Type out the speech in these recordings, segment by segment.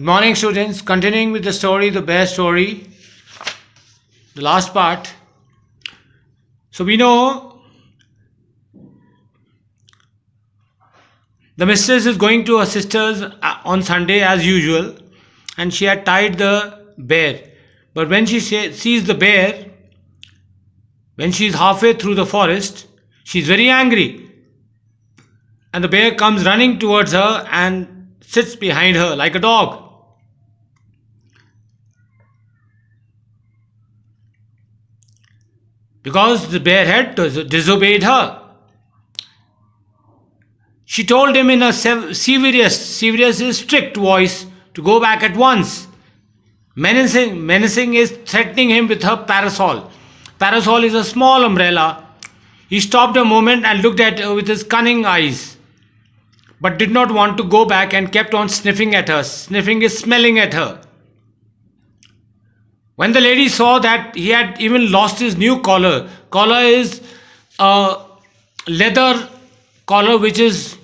Good morning, students. Continuing with the story, the bear story, the last part. So we know the mistress is going to her sister's on Sunday as usual, and she had tied the bear. But when she sees the bear, when she is halfway through the forest, she is very angry. And the bear comes running towards her and sits behind her like a dog. Because the bear had disobeyed her. She told him in a serious, strict voice to go back at once. Menacing is threatening him with her parasol. Parasol is a small umbrella. He stopped a moment and looked at her with his cunning eyes, but did not want to go back and kept on sniffing at her. Sniffing is smelling at her. When the lady saw that he had even lost his new collar, collar is a leather collar which is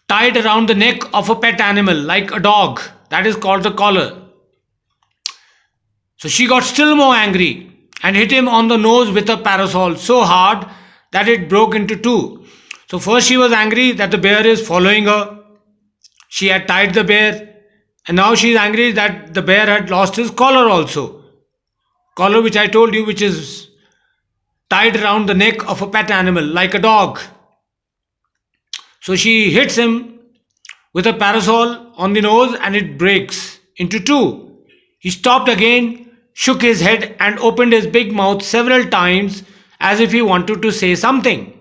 tied around the neck of a pet animal like a dog. That is called the collar. So she got still more angry and hit him on the nose with a parasol so hard that it broke into two. So first she was angry that the bear is following her. She had tied the bear. And now she is angry that the bear had lost his collar also. Collar which I told you, which is tied around the neck of a pet animal like a dog. So she hits him with a parasol on the nose and it breaks into two. He stopped again, shook his head and opened his big mouth several times as if he wanted to say something.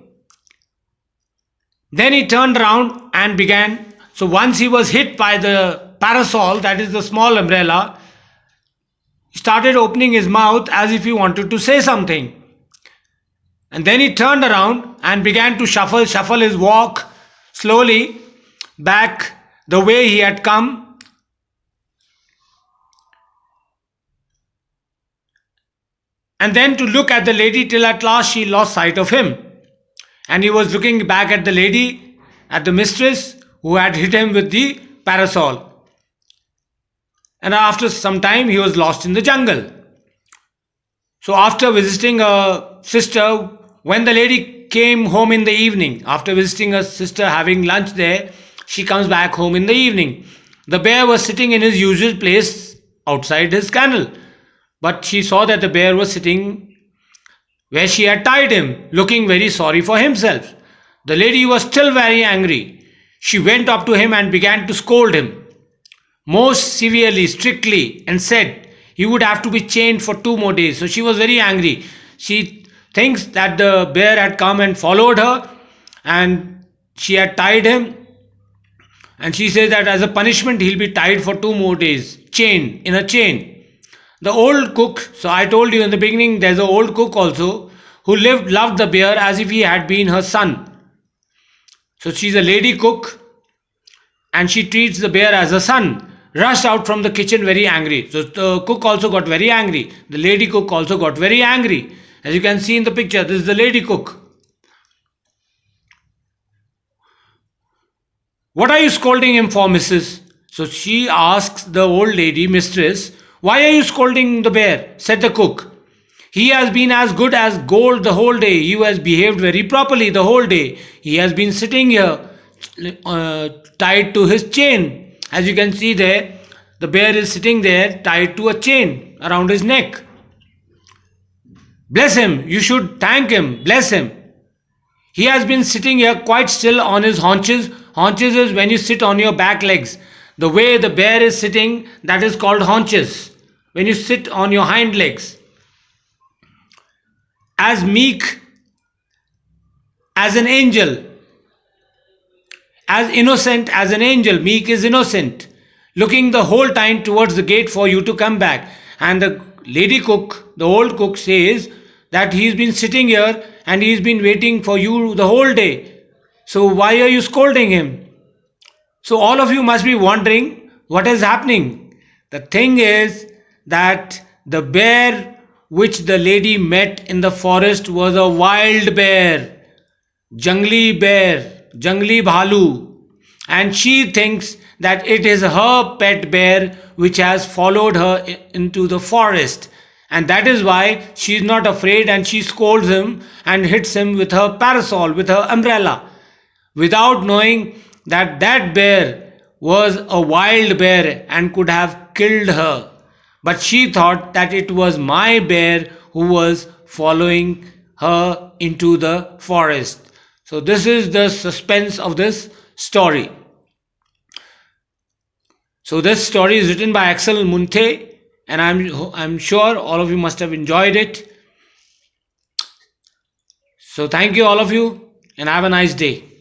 Then he turned around and began. So once he was hit by the parasol, that is the small umbrella, he started opening his mouth as if he wanted to say something. And then he turned around and began to shuffle his walk slowly back the way he had come. And then to look at the lady till at last she lost sight of him. And he was looking back at the lady, at the mistress who had hit him with the parasol. And after some time he was lost in the jungle. So after visiting a sister, when the lady came home in the evening, after visiting her sister having lunch there, she comes back home in the evening. The bear was sitting in his usual place outside his kennel. But she saw that the bear was sitting where she had tied him, looking very sorry for himself. The lady was still very angry. She went up to him and began to scold him most severely, strictly, and said he would have to be chained for 2 more days. So she was very angry. She thinks that the bear had come and followed her and she had tied him, and she says that as a punishment he'll be tied for 2 more days, chained in a chain. The old cook, so I told you in the beginning there's an old cook also who loved the bear as if he had been her son. So she's a lady cook and she treats the bear as a son. Rushed out from the kitchen very angry. So the cook also got very angry. The lady cook also got very angry. As you can see in the picture, this is the lady cook. What are you scolding him for, missus? So she asks the old lady, mistress, why are you scolding the bear? Said the cook. He has been as good as gold the whole day. He has behaved very properly the whole day. He has been sitting here tied to his chain. As you can see there, the bear is sitting there tied to a chain around his neck. Bless him, you should thank him, bless him. He has been sitting here quite still on his haunches. Haunches is when you sit on your back legs. The way the bear is sitting, that is called haunches. When you sit on your hind legs. As meek as an angel. As innocent as an angel. Meek is innocent. Looking the whole time towards the gate for you to come back. And the lady cook, the old cook, says that he's been sitting here and he's been waiting for you the whole day. So why are you scolding him? So all of you must be wondering what is happening. The thing is that the bear which the lady met in the forest was a wild bear, jungly bhalu, and she thinks that it is her pet bear which has followed her into the forest, and that is why she is not afraid, and she scolds him and hits him with her parasol, with her umbrella, without knowing that that bear was a wild bear and could have killed her. But she thought that it was my bear who was following her into the forest. So, this is the suspense of this story. So, this story is written by Axel Munthe, and I'm sure all of you must have enjoyed it. So, thank you, all of you, and have a nice day.